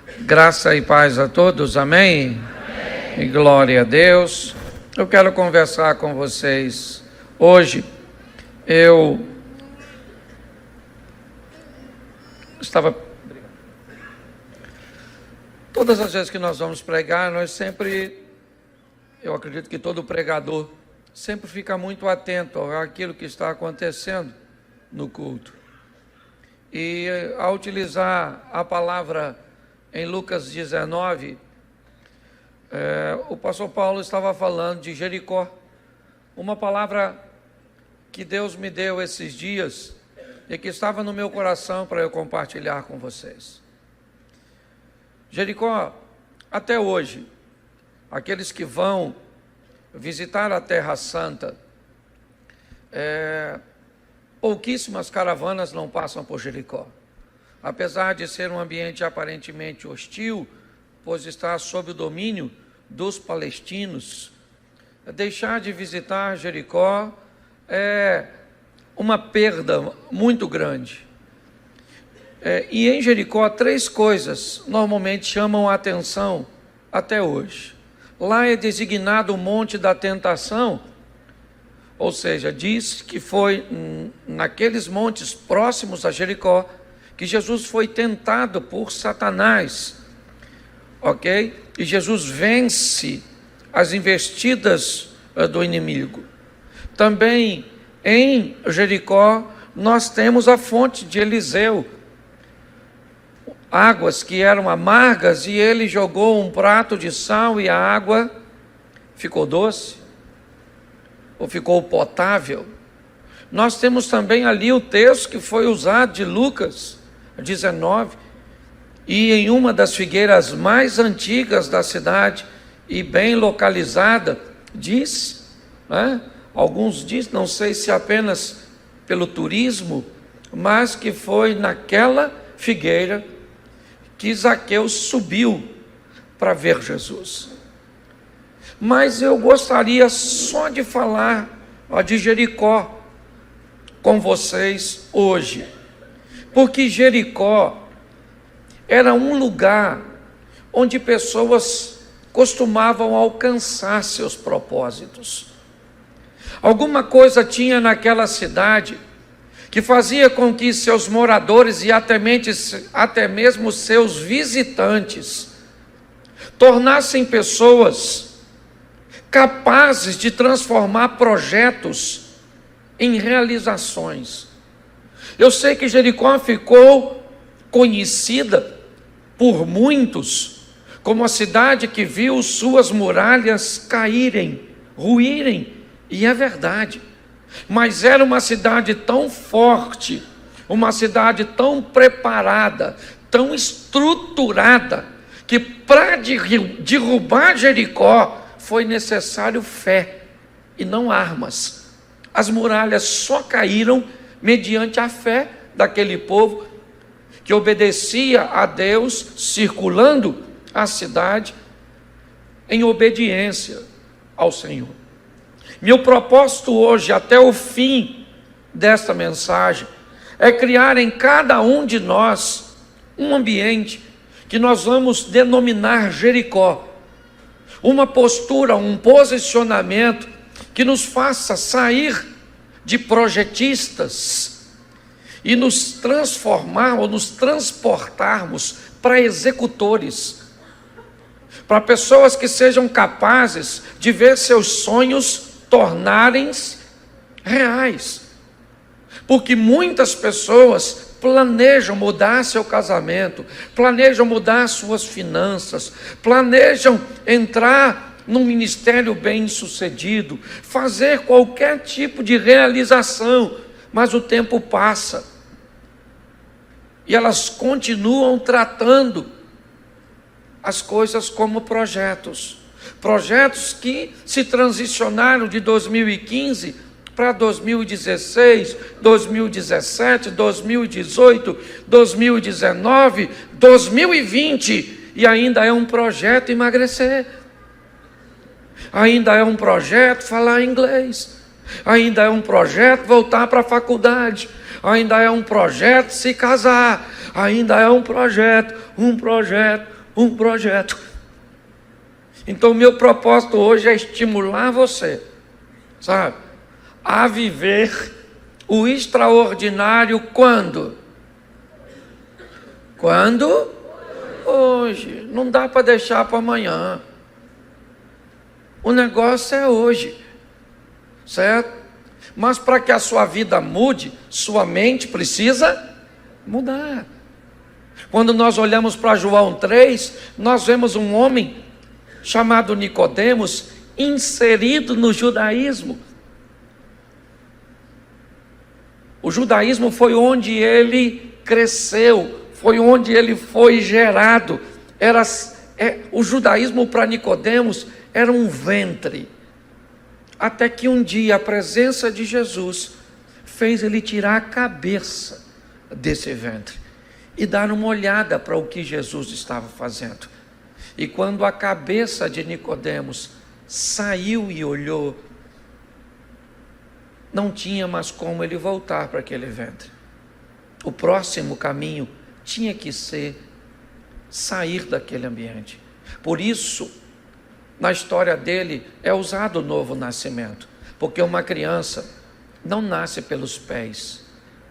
Graça e paz a todos, amém? Amém. E glória a Deus. Eu quero conversar com vocês hoje. Eu estava... Todas as vezes que nós vamos pregar, eu acredito que todo pregador sempre fica muito atento àquilo que está acontecendo no culto. E ao utilizar a palavra em Lucas 19, o pastor Paulo estava falando de Jericó, uma palavra que Deus me deu esses dias e que estava no meu coração para eu compartilhar com vocês. Jericó, até hoje, aqueles que vão visitar a Terra Santa, pouquíssimas caravanas não passam por Jericó. Apesar de ser um ambiente aparentemente hostil, pois está sob o domínio dos palestinos, deixar de visitar Jericó é uma perda muito grande. E em Jericó, 3 coisas normalmente chamam a atenção até hoje. Lá é designado o Monte da Tentação, ou seja, diz que foi naqueles montes próximos a Jericó que Jesus foi tentado por Satanás, ok? E Jesus vence as investidas do inimigo. Também em Jericó nós temos a fonte de Eliseu, águas que eram amargas, e ele jogou um prato de sal e a água ficou doce, ou ficou potável. Nós temos também ali o texto que foi usado de Lucas 19, e em uma das figueiras mais antigas da cidade e bem localizada, diz, alguns dizem, não sei se apenas pelo turismo, mas que foi naquela figueira que Zaqueu subiu para ver Jesus. Mas eu gostaria só de falar de Jericó com vocês hoje, porque Jericó era um lugar onde pessoas costumavam alcançar seus propósitos. Alguma coisa tinha naquela cidade que fazia com que seus moradores e até mesmo seus visitantes tornassem pessoas capazes de transformar projetos em realizações. Eu sei que Jericó ficou conhecida por muitos como a cidade que viu suas muralhas caírem, ruírem, e é verdade. Mas era uma cidade tão forte, uma cidade tão preparada, tão estruturada, que para derrubar Jericó foi necessário fé e não armas. As muralhas só caíram mediante a fé daquele povo que obedecia a Deus, circulando a cidade em obediência ao Senhor. Meu propósito hoje, até o fim desta mensagem, é criar em cada um de nós um ambiente que nós vamos denominar Jericó. Uma postura, um posicionamento que nos faça sair de projetistas e nos transformar ou nos transportarmos para executores, para pessoas que sejam capazes de ver seus sonhos tornarem-se reais. Porque muitas pessoas planejam mudar seu casamento, planejam mudar suas finanças, planejam entrar num ministério bem-sucedido, fazer qualquer tipo de realização, mas o tempo passa e elas continuam tratando as coisas como projetos que se transicionaram de 2015 para 2016, 2017, 2018, 2019, 2020, e ainda é um projeto emagrecer, ainda é um projeto falar inglês, ainda é um projeto voltar para a faculdade, ainda é um projeto se casar, ainda é um projeto. Então, meu propósito hoje é estimular você, sabe, a viver o extraordinário quando? Quando? Hoje. Não dá para deixar para amanhã. O negócio é hoje, certo? Mas para que a sua vida mude, sua mente precisa mudar. Quando nós olhamos para João 3, nós vemos um homem chamado Nicodemos inserido no judaísmo. O judaísmo foi onde ele cresceu, foi onde ele foi gerado. O judaísmo para Nicodemos era um ventre. Até que um dia a presença de Jesus fez ele tirar a cabeça desse ventre e dar uma olhada para o que Jesus estava fazendo. E quando a cabeça de Nicodemos saiu e olhou, não tinha mais como ele voltar para aquele ventre. O próximo caminho tinha que ser sair daquele ambiente. Por isso, na história dele é usado o novo nascimento, porque uma criança não nasce pelos pés,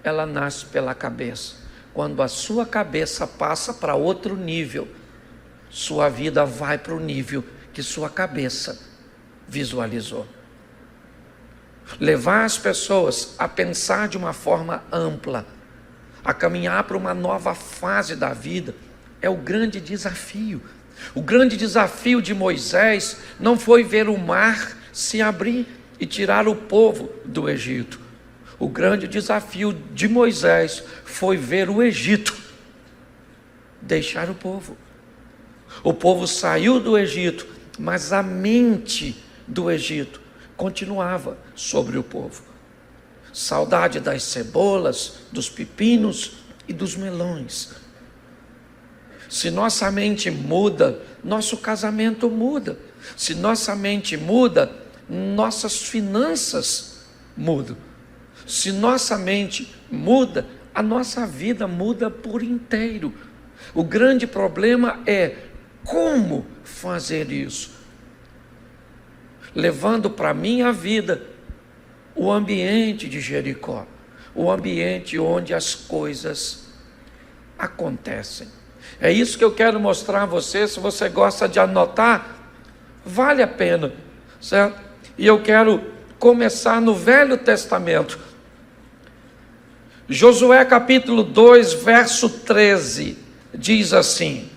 ela nasce pela cabeça. Quando a sua cabeça passa para outro nível, sua vida vai para o nível que sua cabeça visualizou. Levar as pessoas a pensar de uma forma ampla, a caminhar para uma nova fase da vida, é o grande desafio. O grande desafio de Moisés não foi ver o mar se abrir e tirar o povo do Egito. O grande desafio de Moisés foi ver o Egito deixar o povo. O povo saiu do Egito, mas a mente do Egito continuava sobre o povo. Saudade das cebolas, dos pepinos e dos melões. Se nossa mente muda, nosso casamento muda. Se nossa mente muda, nossas finanças mudam. Se nossa mente muda, a nossa vida muda por inteiro. O grande problema é como fazer isso, levando para a minha vida o ambiente de Jericó, o ambiente onde as coisas acontecem. É isso que eu quero mostrar a você. Se você gosta de anotar, vale a pena, certo? E eu quero começar no Velho Testamento. Josué capítulo 2, verso 13, diz assim: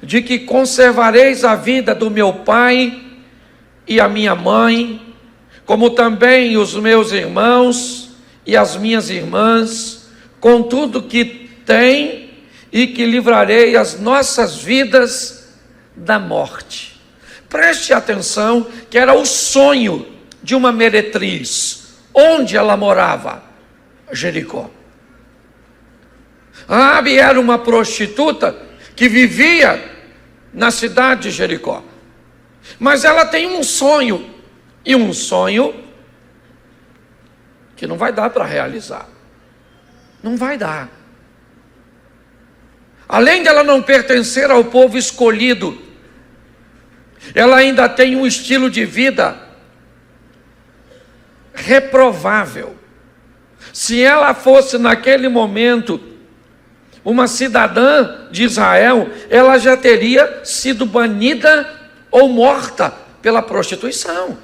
de que conservareis a vida do meu pai e a minha mãe, como também os meus irmãos e as minhas irmãs, com tudo que tem, e que livrarei as nossas vidas da morte. Preste atenção que era o sonho de uma meretriz. Onde ela morava? Jericó. Raabe era uma prostituta que vivia na cidade de Jericó. Mas ela tem um sonho, e um sonho que não vai dar para realizar. Não vai dar. Além dela não pertencer ao povo escolhido, ela ainda tem um estilo de vida reprovável. Se ela fosse naquele momento uma cidadã de Israel, ela já teria sido banida ou morta pela prostituição.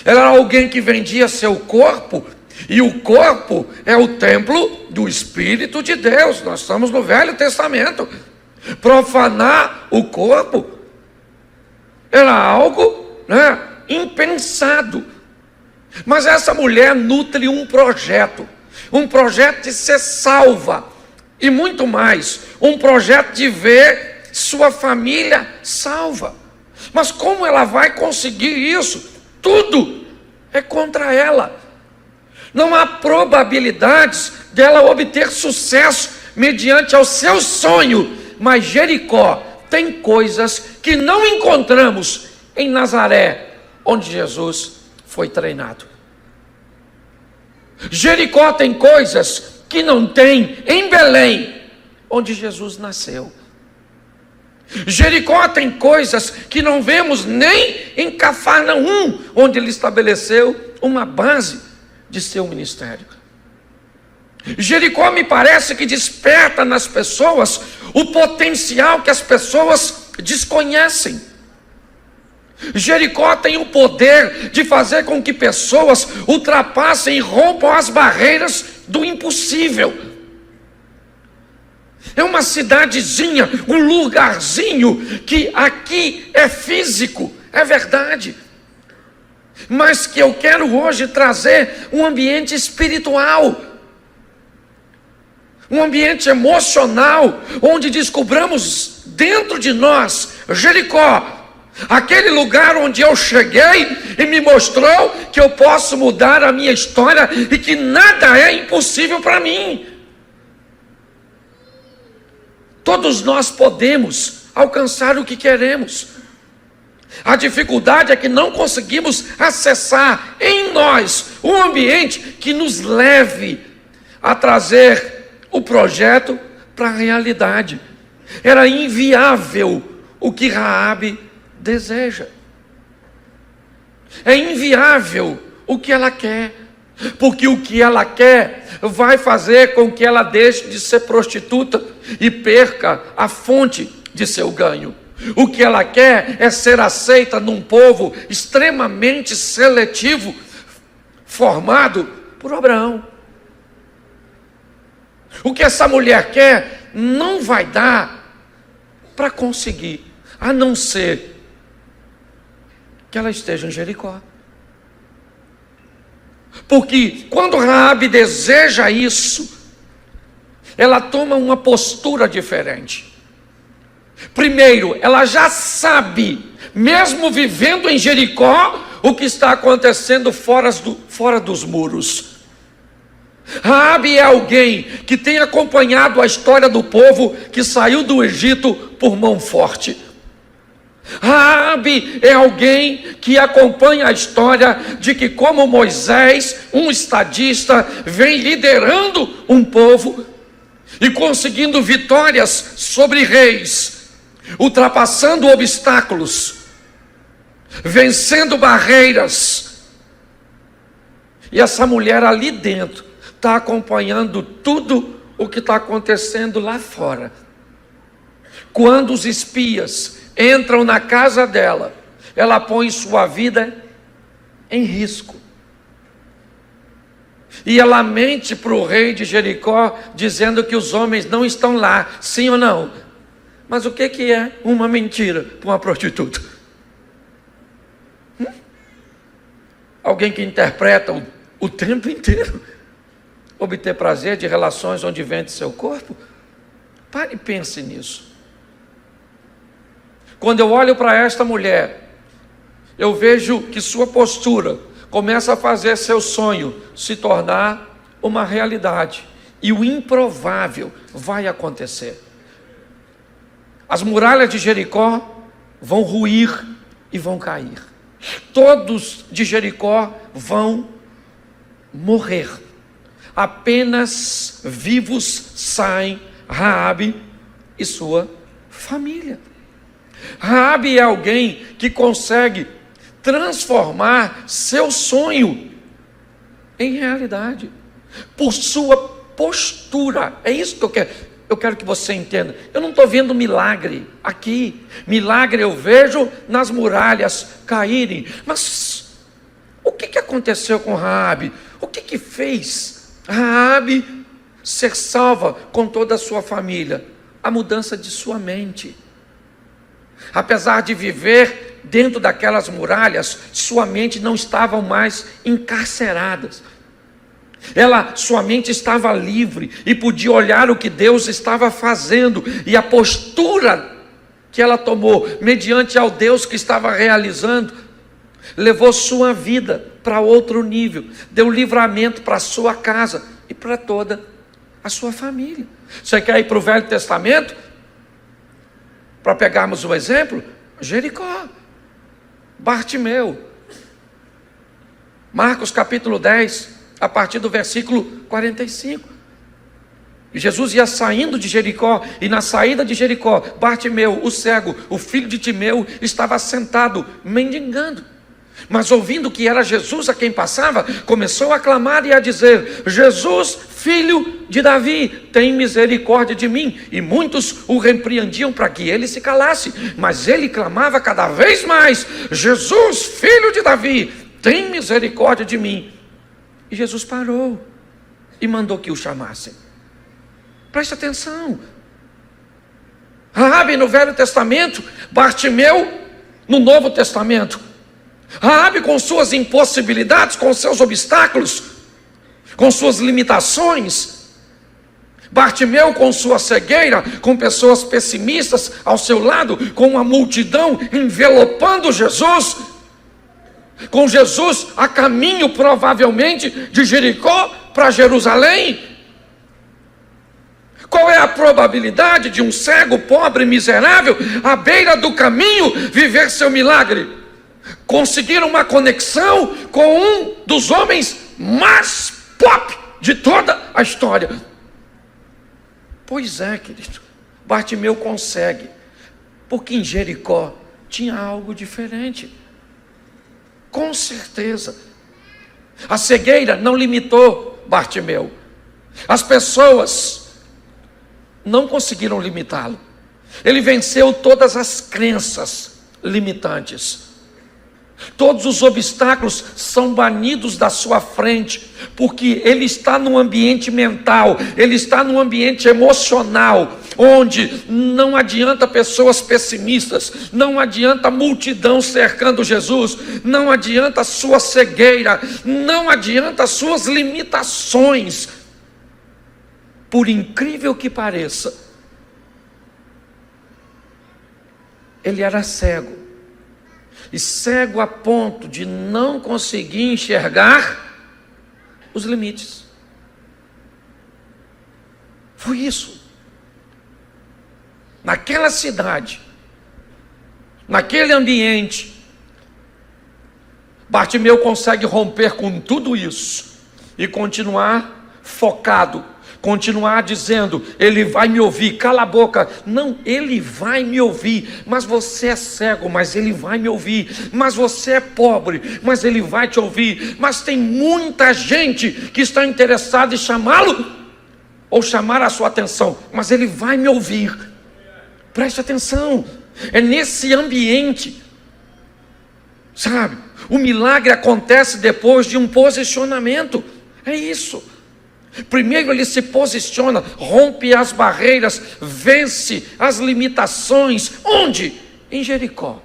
Ela era alguém que vendia seu corpo, e o corpo é o templo do Espírito de Deus. Nós estamos no Velho Testamento. Profanar o corpo era algo, impensado. Mas essa mulher nutre um projeto de ser salva, e muito mais, um projeto de ver sua família salva. Mas como ela vai conseguir isso? Tudo é contra ela. Não há probabilidades dela obter sucesso mediante ao seu sonho. Mas Jericó tem coisas que não encontramos em Nazaré, onde Jesus foi treinado. Jericó tem coisas que não tem em Belém, onde Jesus nasceu. Jericó tem coisas que não vemos nem em Cafarnaum, onde ele estabeleceu uma base de seu ministério. Jericó me parece que desperta nas pessoas o potencial que as pessoas desconhecem. Jericó tem o poder de fazer com que pessoas ultrapassem e rompam as barreiras do impossível. É uma cidadezinha, um lugarzinho que aqui é físico, é verdade, mas que eu quero hoje trazer um ambiente espiritual, um ambiente emocional, onde descobramos dentro de nós Jericó, aquele lugar onde eu cheguei e me mostrou que eu posso mudar a minha história e que nada é impossível para mim. Todos nós podemos alcançar o que queremos. A dificuldade é que não conseguimos acessar em nós um ambiente que nos leve a trazer o projeto para a realidade. Era inviável o que Raabe deseja. É inviável o que ela quer, porque o que ela quer vai fazer com que ela deixe de ser prostituta e perca a fonte de seu ganho. O que ela quer é ser aceita num povo extremamente seletivo, formado por Abraão. O que essa mulher quer não vai dar para conseguir, a não ser que ela esteja em Jericó. Porque quando Raabe deseja isso, ela toma uma postura diferente. Primeiro, ela já sabe, mesmo vivendo em Jericó, o que está acontecendo fora dos muros. Raabe é alguém que tem acompanhado a história do povo que saiu do Egito por mão forte. Raabe é alguém que acompanha a história de que, como Moisés, um estadista, vem liderando um povo e conseguindo vitórias sobre reis, ultrapassando obstáculos, vencendo barreiras. E essa mulher ali dentro está acompanhando tudo o que está acontecendo lá fora. Quando os espias entram na casa dela, ela põe sua vida em risco. E ela mente para o rei de Jericó, dizendo que os homens não estão lá, sim ou não? Mas o que é uma mentira para uma prostituta? Alguém que interpreta o tempo inteiro obter prazer de relações onde vende seu corpo? Pare e pense nisso. Quando eu olho para esta mulher, eu vejo que sua postura começa a fazer seu sonho se tornar uma realidade. E o improvável vai acontecer. As muralhas de Jericó vão ruir e vão cair. Todos de Jericó vão morrer. Apenas vivos saem Raabe e sua família. Raabe é alguém que consegue transformar seu sonho em realidade por sua postura. É isso que eu quero. Eu quero que você entenda. Eu não estou vendo milagre aqui. Milagre eu vejo nas muralhas caírem. Mas o que aconteceu com Raabe? O que fez Raabe ser salva com toda a sua família? A mudança de sua mente. Apesar de viver dentro daquelas muralhas, sua mente não estava mais encarcerada. Sua mente estava livre e podia olhar o que Deus estava fazendo, e a postura que ela tomou mediante ao Deus que estava realizando levou sua vida para outro nível, deu livramento para a sua casa e para toda a sua família. Você quer ir para o Velho Testamento? Para pegarmos o exemplo, Jericó, Bartimeu, Marcos capítulo 10, a partir do versículo 45. E Jesus ia saindo de Jericó, e na saída de Jericó, Bartimeu, o cego, o filho de Timeu, estava sentado, mendigando. Mas ouvindo que era Jesus a quem passava, começou a clamar e a dizer: Jesus, filho de Davi, tem misericórdia de mim. E muitos o repreendiam para que ele se calasse, mas ele clamava cada vez mais: Jesus, filho de Davi, tem misericórdia de mim. E Jesus parou e mandou que o chamassem. Preste atenção. Raabe no Velho Testamento, Bartimeu no Novo Testamento. Raabe com suas impossibilidades, com seus obstáculos, com suas limitações. Bartimeu com sua cegueira, com pessoas pessimistas ao seu lado, com uma multidão envelopando Jesus, com Jesus a caminho provavelmente de Jericó para Jerusalém. Qual é a probabilidade de um cego, pobre, miserável, à beira do caminho, viver seu milagre? Conseguir uma conexão com um dos homens mais pop de toda a história. Pois é, querido, Bartimeu consegue, porque em Jericó tinha algo diferente. Com certeza. A cegueira não limitou Bartimeu. As pessoas não conseguiram limitá-lo. Ele venceu todas as crenças limitantes. Todos os obstáculos são banidos da sua frente, porque ele está num ambiente mental, ele está num ambiente emocional, onde não adianta pessoas pessimistas, não adianta multidão cercando Jesus, não adianta a sua cegueira, não adianta as suas limitações. Por incrível que pareça, ele era cego. E cego a ponto de não conseguir enxergar os limites. Foi isso. Naquela cidade, naquele ambiente, Bartimeu consegue romper com tudo isso e continuar focado, continuar dizendo: ele vai me ouvir, cala a boca. Não, ele vai me ouvir. Mas você é cego, mas ele vai me ouvir. Mas você é pobre, mas ele vai te ouvir. Mas tem muita gente que está interessada em chamá-lo ou chamar a sua atenção, mas ele vai me ouvir. Preste atenção. É nesse ambiente, sabe? O milagre acontece depois de um posicionamento. É isso. Primeiro ele se posiciona, rompe as barreiras, vence as limitações. Onde? Em Jericó.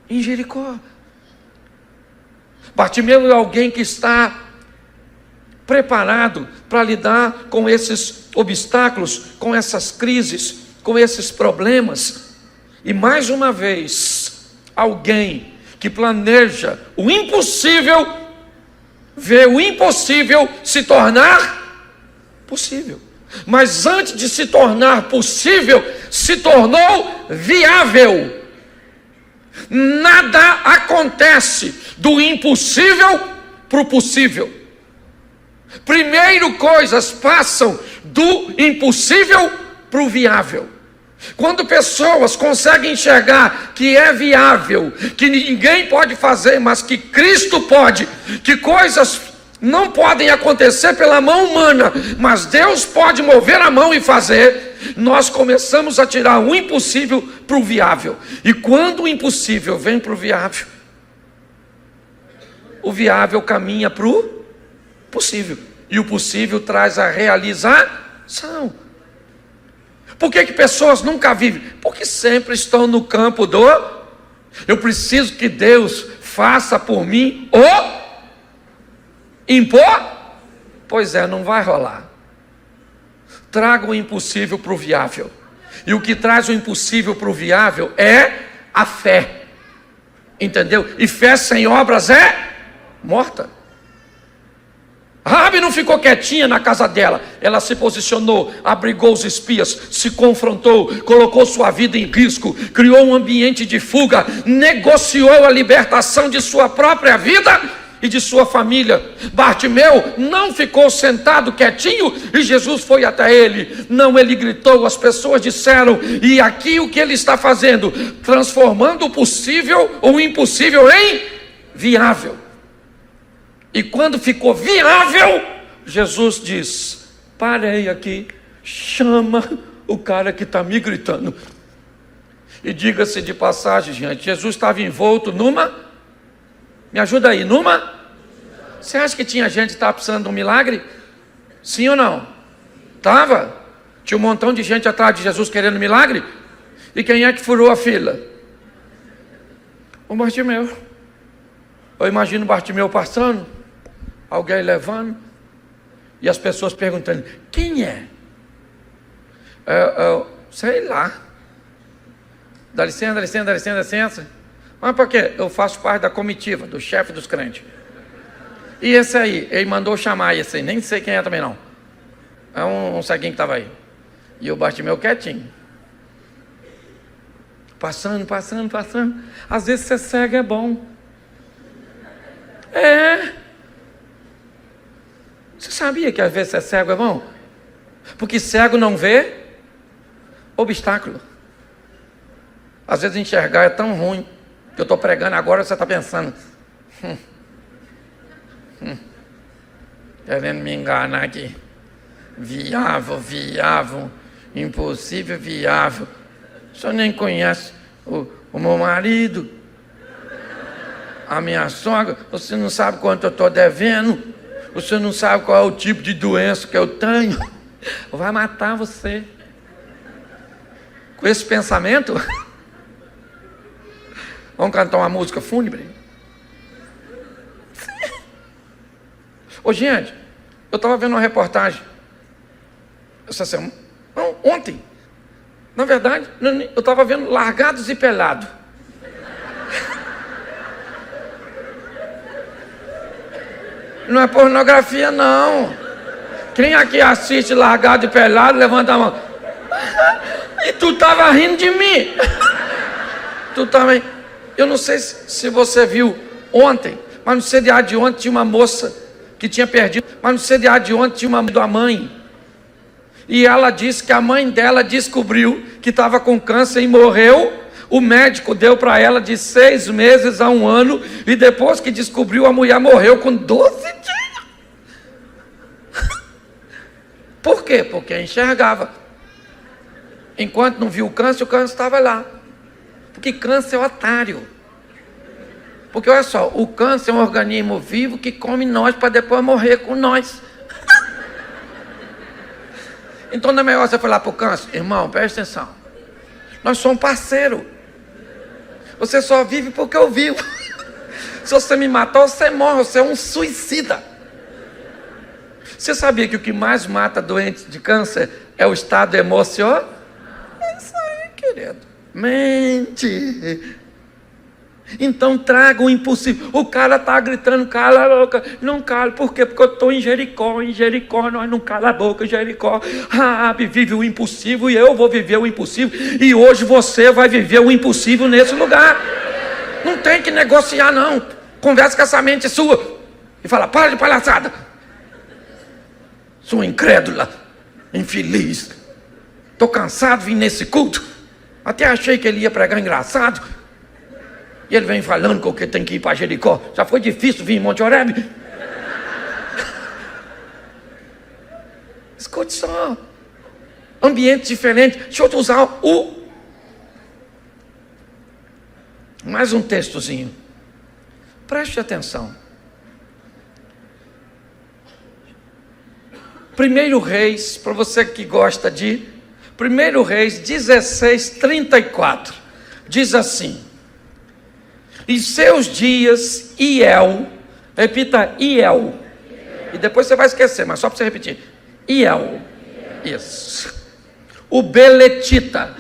Em Jericó. Bartimeu é alguém que está preparado para lidar com esses obstáculos, com essas crises, com esses problemas. E mais uma vez, alguém que planeja o impossível, vê o impossível se tornar possível. Mas antes de se tornar possível, se tornou viável. Nada acontece do impossível para o possível. Primeiro coisas passam do impossível para o viável. Quando pessoas conseguem enxergar que é viável, que ninguém pode fazer, mas que Cristo pode, que coisas não podem acontecer pela mão humana, mas Deus pode mover a mão e fazer, nós começamos a tirar o impossível para o viável. E quando o impossível vem para o viável caminha para o possível. E o possível traz a realização. Por que pessoas nunca vivem? Porque sempre estão no campo do eu preciso que Deus faça por mim o impor. Pois é, não vai rolar. Traga o impossível para o viável. E o que traz o impossível para o viável é a fé. Entendeu? E fé sem obras é morta. Raabe não ficou quietinha na casa dela. Ela se posicionou, abrigou os espias, se confrontou, colocou sua vida em risco, criou um ambiente de fuga, negociou a libertação de sua própria vida e de sua família. Bartimeu não ficou sentado quietinho e Jesus foi até ele. Não, ele gritou, as pessoas disseram, e aqui o que ele está fazendo? Transformando o possível ou o impossível em viável. E quando ficou viável, Jesus diz: parei aqui, chama o cara que está me gritando. E diga-se de passagem, gente, Jesus estava envolto numa, me ajuda aí, numa? Você acha que tinha gente que estava precisando de um milagre? Sim ou não? Estava? Tinha um montão de gente atrás de Jesus querendo milagre? E quem é que furou a fila? O Bartimeu. Eu imagino o Bartimeu passando, alguém levando, e as pessoas perguntando: quem é? Sei lá. Dá licença, dá licença, dá licença, dá licença. Mas por quê? Eu faço parte da comitiva, do chefe dos crentes. E esse aí, ele mandou chamar esse aí, nem sei quem é também não. É um ceguinho que estava aí. E o Bartimeu quietinho. Passando. Às vezes ser cego é bom. Você sabia que às vezes ser cego é bom? Porque cego não vê obstáculo. Às vezes enxergar é tão ruim que eu estou pregando agora, você está pensando, querendo me enganar aqui. Viável, impossível, viável. O senhor nem conhece o meu marido, a minha sogra, você não sabe quanto eu estou devendo, você não sabe qual é o tipo de doença que eu tenho. Vai matar você. Com esse pensamento, vamos cantar uma música fúnebre? Ô, gente, eu estava vendo uma reportagem essa semana, ontem. Na verdade, eu estava vendo Largados e Pelados. Não é pornografia, não. Quem aqui assiste Largado e Pelado, levanta a mão. E tu estava rindo de mim. Tu também. Eu não sei se você viu ontem, mas no CDA de ontem tinha uma moça que tinha perdido. Mas no CDA de ontem tinha uma mãe. E ela disse que a mãe dela descobriu que estava com câncer e morreu. O médico deu para ela de 6 meses a 1 ano. E depois que descobriu, a mulher morreu com 12 dias. Por quê? Porque enxergava. Enquanto não viu o câncer estava lá. Porque câncer é otário. Porque olha só, o câncer é um organismo vivo que come nós para depois morrer com nós. Então não é melhor você falar para o câncer: irmão, presta atenção, nós somos parceiros. Você só vive porque eu vivo. Se você me matar, você morre, você é um suicida. Você sabia que o que mais mata doentes de câncer é o estado emocional? É isso aí, querido. Mente. Então traga o impossível. O cara está gritando: cala a boca. Não cala, por quê? Porque eu estou em Jericó nós não cala a boca. Jericó, vive o impossível e eu vou viver o impossível. E hoje você vai viver o impossível nesse lugar. Não tem que negociar, não. Conversa com essa mente sua e fala: para de palhaçada, sua incrédula, infeliz. Estou cansado de vir nesse culto. Até achei que ele ia pregar engraçado. E ele vem falando que tem que ir para Jericó. Já foi difícil vir em Monte Oreb. Escute só. Ambiente diferente. Deixa eu te usar mais um textozinho. Preste atenção. 1 Reis, para você que gosta de 1 Reis 16:34. Diz assim: em seus dias, Iel, repita, Iel, e depois você vai esquecer, mas só para você repetir, Iel, isso, o Beletita,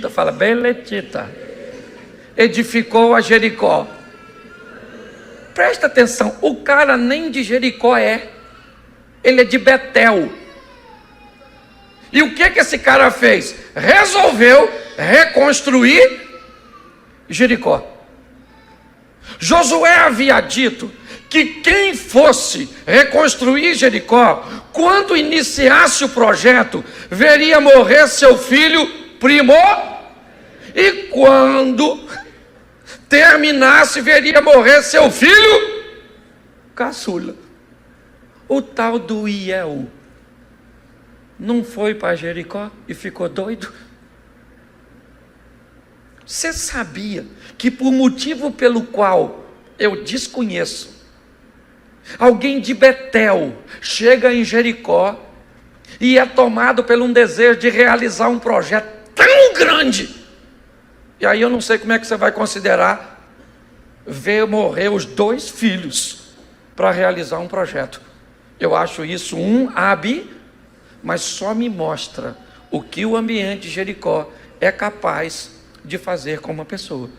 fala Beletita, edificou a Jericó. Presta atenção, o cara nem de Jericó ele é de Betel. E o que esse cara fez? Resolveu reconstruir Jericó. Josué havia dito que quem fosse reconstruir Jericó, quando iniciasse o projeto, veria morrer seu filho e quando terminasse, veria morrer seu filho caçula. O tal do Iel não foi para Jericó e ficou doido? Você sabia que por motivo pelo qual eu desconheço, alguém de Betel chega em Jericó e é tomado por um desejo de realizar um projeto tão grande? E aí eu não sei como é que você vai considerar ver morrer os 2 filhos para realizar um projeto. Eu acho isso mas só me mostra o que o ambiente de Jericó é capaz de fazer com uma pessoa.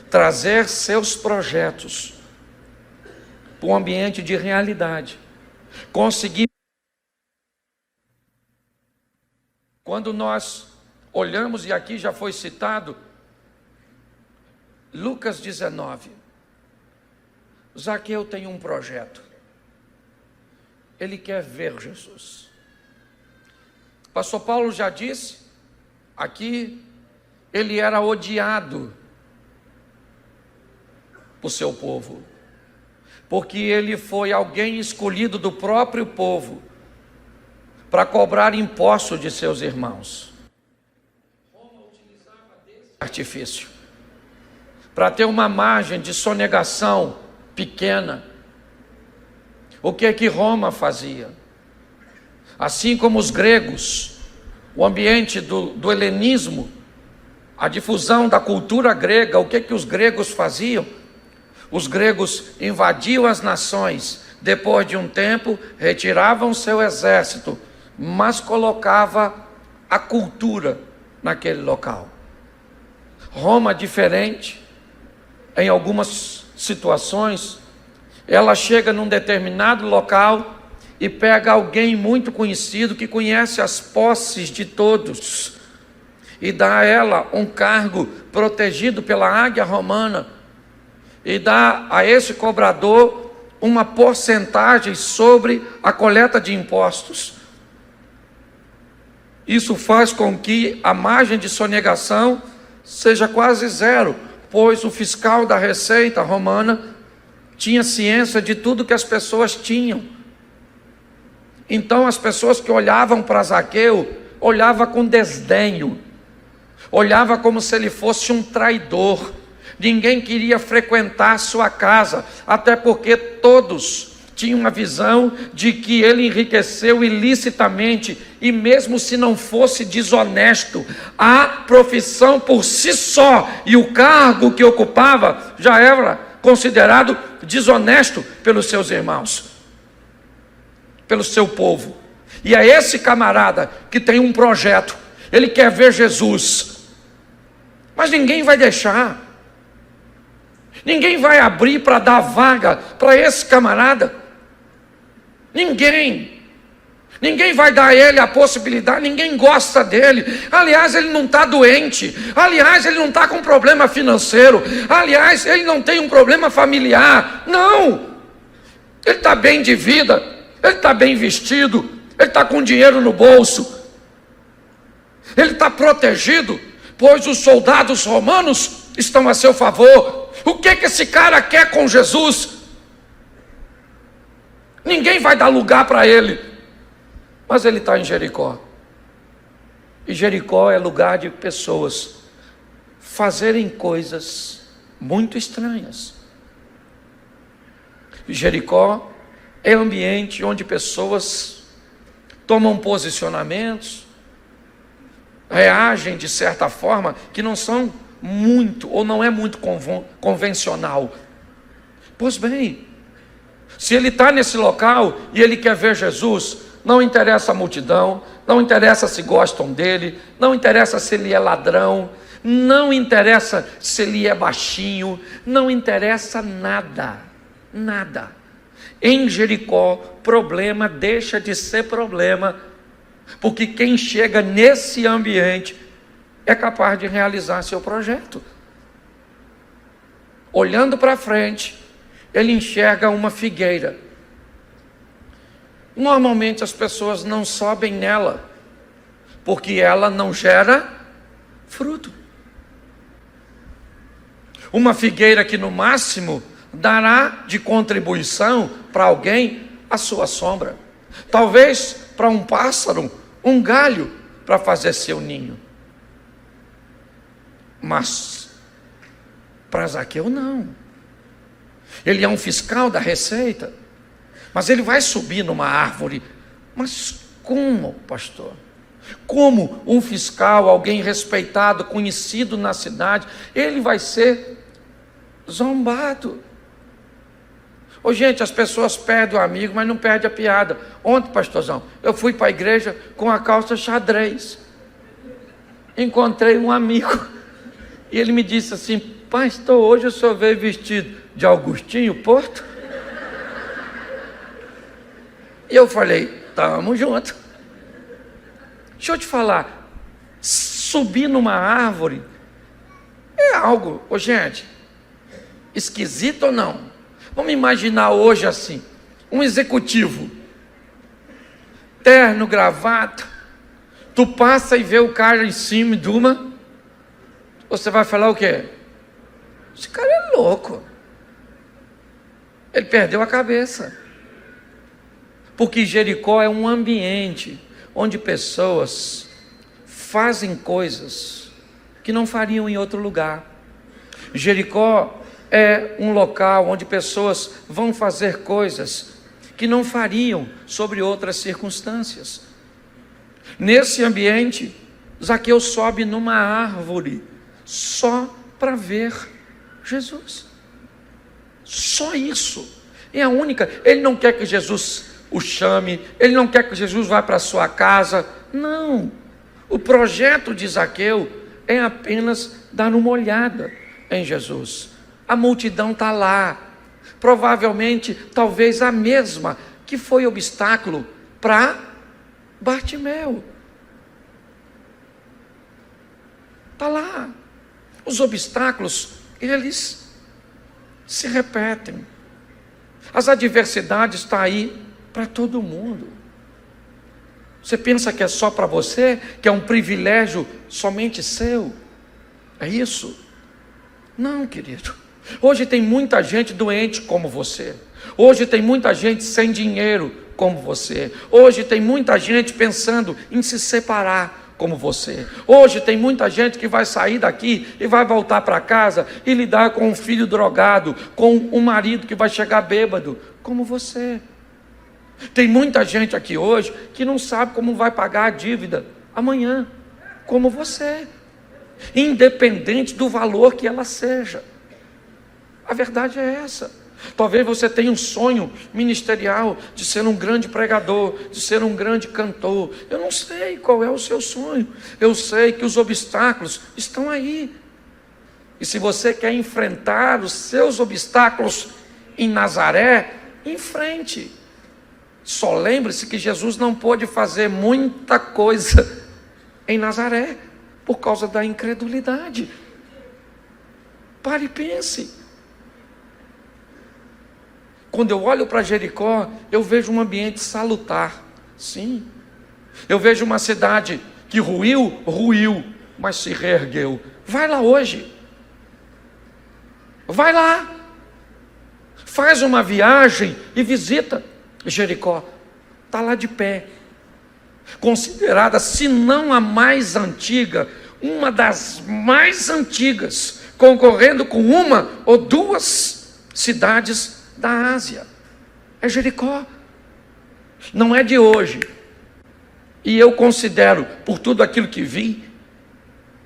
Trazer seus projetos para um ambiente de realidade. Conseguir. Quando nós olhamos, e aqui já foi citado, Lucas 19. Zaqueu tem um projeto. Ele quer ver Jesus. Pastor Paulo já disse, aqui, ele era odiado por seu povo, porque ele foi alguém escolhido do próprio povo para cobrar imposto de seus irmãos. Roma utilizava desse artifício para ter uma margem de sonegação pequena. O que é que Roma fazia? Assim como os gregos, o ambiente do helenismo, a difusão da cultura grega, o que é que os gregos faziam? Os gregos invadiam as nações, depois de um tempo retiravam seu exército, mas colocava a cultura naquele local. Roma, diferente, em algumas situações, ela chega num determinado local e pega alguém muito conhecido, que conhece as posses de todos, e dá a ela um cargo protegido pela águia romana, e dá a esse cobrador uma porcentagem sobre a coleta de impostos. Isso faz com que a margem de sonegação seja quase zero, pois o fiscal da Receita romana tinha ciência de tudo que as pessoas tinham. Então as pessoas que olhavam para Zaqueu, olhavam com desdenho, olhavam como se ele fosse um traidor. Ninguém queria frequentar sua casa, até porque todos tinham a visão de que ele enriqueceu ilicitamente, e mesmo se não fosse desonesto, a profissão por si só e o cargo que ocupava já era considerado desonesto pelos seus irmãos, pelo seu povo. E é esse camarada que tem um projeto, ele quer ver Jesus, mas ninguém vai deixar, ninguém vai abrir para dar vaga para esse camarada, ninguém vai dar a ele a possibilidade, ninguém gosta dele. Aliás, ele não está doente, aliás, ele não está com problema financeiro, aliás, ele não tem um problema familiar, não, ele está bem de vida, ele está bem vestido, ele está com dinheiro no bolso, ele está protegido, pois os soldados romanos estão a seu favor. O que esse cara quer com Jesus? Ninguém vai dar lugar para ele. Mas ele está em Jericó, e Jericó é lugar de pessoas fazerem coisas muito estranhas. Jericó é ambiente onde pessoas tomam posicionamentos, reagem de certa forma que não são muito, ou não é muito convencional. Pois bem, se ele está nesse local e ele quer ver Jesus, não interessa a multidão, não interessa se gostam dele, não interessa se ele é ladrão, não interessa se ele é baixinho, não interessa nada, nada. Em Jericó, problema deixa de ser problema, porque quem chega nesse ambiente é capaz de realizar seu projeto. olhando para frente, ele enxerga uma figueira. Normalmente as pessoas não sobem nela, porque ela não gera fruto. Uma figueira que no máximo dará de contribuição para alguém a sua sombra. Talvez para um pássaro, um galho para fazer seu ninho. Mas para Zaqueu não. Ele é um fiscal da Receita, mas ele vai subir numa árvore. Mas como, pastor? Como um fiscal, alguém respeitado, conhecido na cidade, ele vai ser zombado? Ô, gente, as pessoas perdem o amigo, mas não perdem a piada. Ontem, pastorzão, eu fui para a igreja com a calça xadrez. Encontrei um amigo e ele me disse assim: pastor, hoje o senhor veio vestido de Augustinho Porto? E eu falei: tamo junto. Deixa eu te falar, subir numa árvore é algo, ô gente, esquisito ou não? Vamos imaginar hoje assim, um executivo, terno, gravata, tu passa e vê o cara em cima de uma, você vai falar o quê? Esse cara é louco, ele perdeu a cabeça. Porque Jericó é um ambiente onde pessoas fazem coisas que não fariam em outro lugar. Jericó é um local onde pessoas vão fazer coisas que não fariam sobre outras circunstâncias. Nesse ambiente, Zaqueu sobe numa árvore só para ver Jesus. Só isso. É a única. Ele não quer que Jesus o chame, ele não quer que Jesus vá para a sua casa. Não. O projeto de Zaqueu é apenas dar uma olhada em Jesus. A multidão está lá, provavelmente, talvez a mesma que foi obstáculo para Bartimeu. Está lá. Os obstáculos, eles se repetem. As adversidades estão aí para todo mundo. Você pensa que é só para você, que é um privilégio somente seu? É isso? Não, querido. Hoje tem muita gente doente como você. Hoje tem muita gente sem dinheiro como você. Hoje tem muita gente pensando em se separar como você. Hoje tem muita gente que vai sair daqui e vai voltar para casa e lidar com um filho drogado, com um marido que vai chegar bêbado como você. Tem muita gente aqui hoje que não sabe como vai pagar a dívida amanhã, como você, independente do valor que ela seja. A verdade é essa. Talvez você tenha um sonho ministerial de ser um grande pregador, de ser um grande cantor. Eu não sei qual é o seu sonho. Eu sei que os obstáculos estão aí. E se você quer enfrentar os seus obstáculos em Nazaré, enfrente. Só lembre-se que Jesus não pôde fazer muita coisa em Nazaré por causa da incredulidade. Pare e pense. Quando eu olho para Jericó, eu vejo um ambiente salutar. Sim. Eu vejo uma cidade que ruiu, mas se reergueu. Vai lá hoje. Vai lá. Faz uma viagem e visita Jericó. Está lá de pé. Considerada, se não a mais antiga, uma das mais antigas, concorrendo com uma ou duas cidades da Ásia. É Jericó. Não é de hoje. E eu considero, por tudo aquilo que vi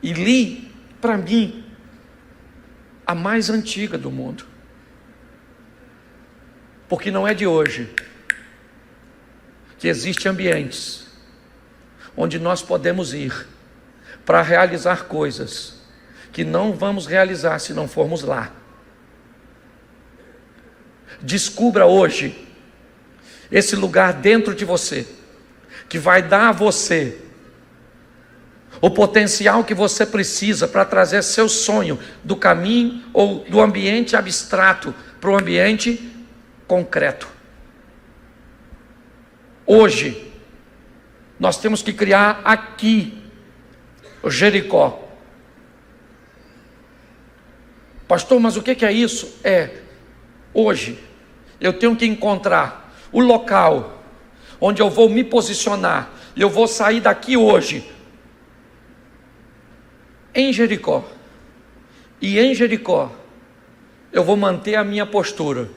e li, para mim, a mais antiga do mundo. Porque não é de hoje que existem ambientes onde nós podemos ir para realizar coisas que não vamos realizar se não formos lá. Descubra hoje esse lugar dentro de você, que vai dar a você o potencial que você precisa para trazer seu sonho do caminho ou do ambiente abstrato para o ambiente concreto. Hoje, nós temos que criar aqui o Jericó. Pastor, mas o que é isso? Hoje, eu tenho que encontrar o local onde eu vou me posicionar, e eu vou sair daqui hoje, em Jericó, e em Jericó, eu vou manter a minha postura,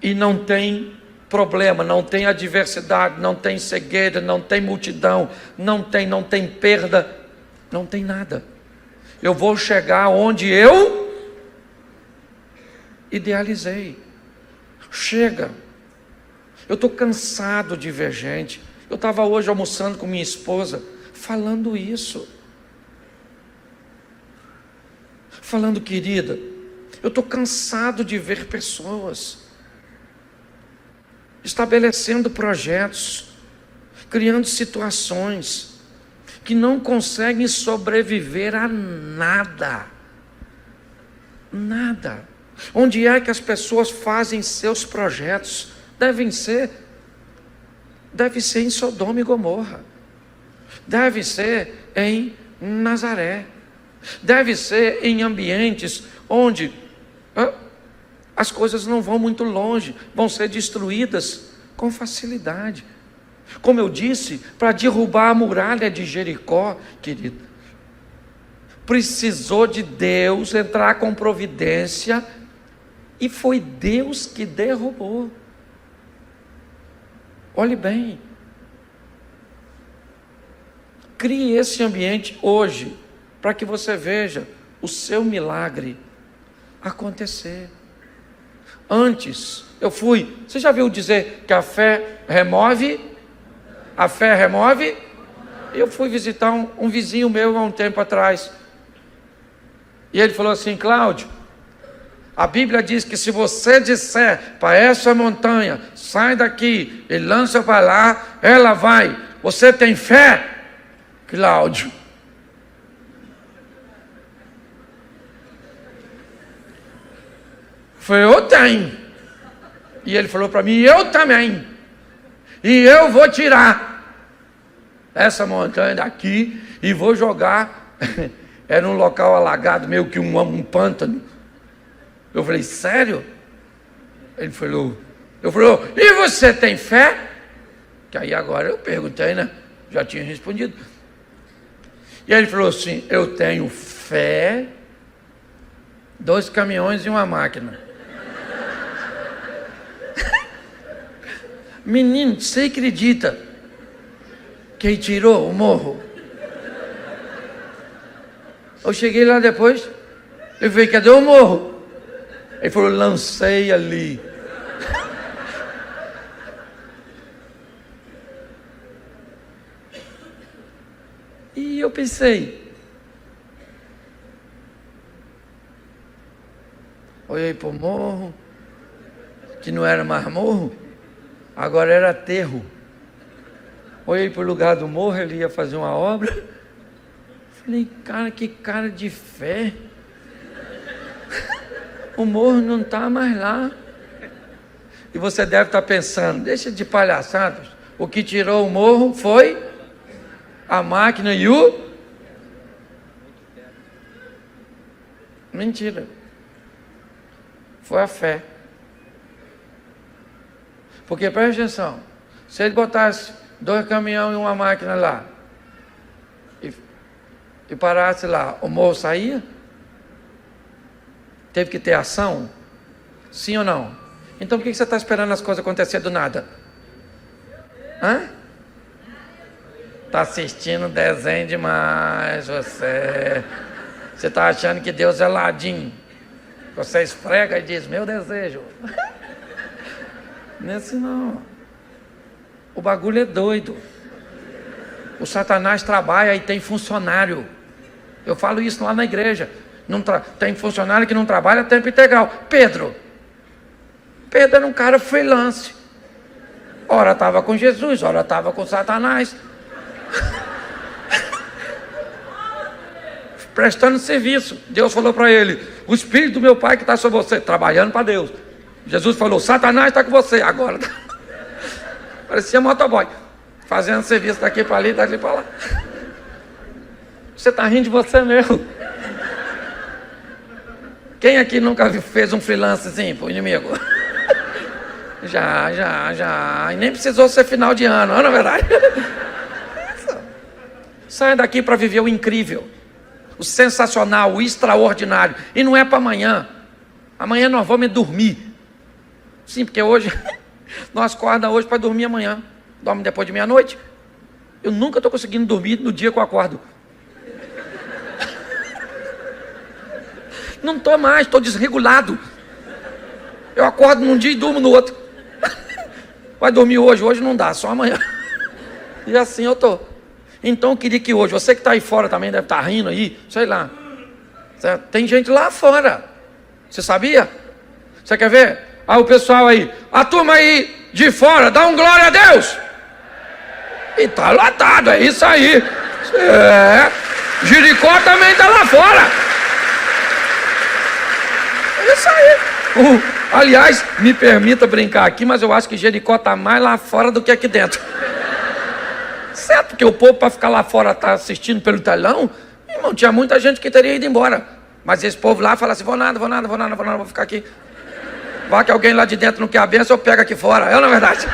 e não tem problema, não tem adversidade, não tem cegueira, não tem multidão, não tem perda, não tem nada. Eu vou chegar onde eu idealizei. Chega. Eu estou cansado de ver gente. Eu estava hoje almoçando com minha esposa, falando isso. Falando, querida, eu estou cansado de ver pessoas estabelecendo projetos, criando situações que não conseguem sobreviver a nada. Nada. Onde é que as pessoas fazem seus projetos? Deve ser em Sodoma e Gomorra. Deve ser em Nazaré. Deve ser em ambientes onde as coisas não vão muito longe, vão ser destruídas com facilidade. Como eu disse, para derrubar a muralha de Jericó, querido, precisou de Deus entrar com providência, e foi Deus que derrubou. Olhe bem, crie esse ambiente hoje, para que você veja o seu milagre acontecer. Antes, você já viu dizer que a fé remove? A fé remove? Eu fui visitar um vizinho meu há um tempo atrás, e ele falou assim: Cláudio, a Bíblia diz que se você disser para essa montanha, sai daqui e lança para lá, ela vai. Você tem fé, Cláudio? Eu falei: eu tenho. E ele falou para mim: eu também. E eu vou tirar essa montanha daqui e vou jogar. Era um local alagado, meio que um pântano. Eu falei: sério? Ele falou, e você tem fé? Que aí agora eu perguntei, né? Já tinha respondido. E aí ele falou assim: eu tenho fé, 2 caminhões e uma máquina. Menino, você acredita que ele tirou o morro? Eu cheguei lá depois, eu falei: cadê o morro? Ele falou: lancei ali. E eu pensei, olhei para o morro, que não era mais morro, agora era aterro. Olhei para o lugar do morro, ele ia fazer uma obra. Falei: cara, que cara de fé. O morro não está mais lá. E você deve estar pensando: deixa de palhaçadas, o que tirou o morro foi a máquina e o... Mentira. Foi a fé. Porque, presta atenção, se ele botasse 2 caminhões e uma máquina lá, e parasse lá, o morro saía? Teve que ter ação? Sim ou não? Então por que você está esperando as coisas acontecer do nada? Está assistindo desenho demais, você. Você está achando que Deus é ladinho. Você esfrega e diz: meu desejo. Não é assim não. O bagulho é doido. O Satanás trabalha e tem funcionário. Eu falo isso lá na igreja. Tem funcionário que não trabalha a tempo integral. Pedro era um cara freelance. Ora estava com Jesus, ora estava com Satanás. prestando serviço. Deus falou para ele: o Espírito do meu Pai que está sobre você, trabalhando para Deus. Jesus falou: Satanás está com você agora. Parecia motoboy, fazendo serviço daqui para ali, daqui para lá. Você está rindo de você mesmo. Quem aqui nunca fez um freelancezinho para o inimigo? Já. E nem precisou ser final de ano, não é verdade? Saia daqui para viver o incrível, o sensacional, o extraordinário. E não é para amanhã. Amanhã nós vamos dormir. Sim, porque hoje, nós acordamos hoje para dormir amanhã. Dorme depois de meia-noite. Eu nunca estou conseguindo dormir no dia que eu acordo. Não estou mais, estou desregulado. Eu acordo num dia e durmo no outro. Vai dormir hoje não dá, só amanhã. E assim eu estou. Então eu queria que hoje, você que está aí fora também deve estar rindo aí, sei lá. Certo? Tem gente lá fora. Você sabia? Você quer ver? Ah, o pessoal aí, a turma aí de fora, dá um glória a Deus. E tá lotado, é isso aí. Jericó também está lá fora. É isso aí. Aliás, me permita brincar aqui, mas eu acho que Jericó está mais lá fora do que aqui dentro. Certo, porque o povo para ficar lá fora tá assistindo pelo telão, irmão, tinha muita gente que teria ido embora. Mas esse povo lá fala assim: vou nada, vou ficar aqui. Vai que alguém lá de dentro não quer a benção, eu pego aqui fora. É ou não é verdade?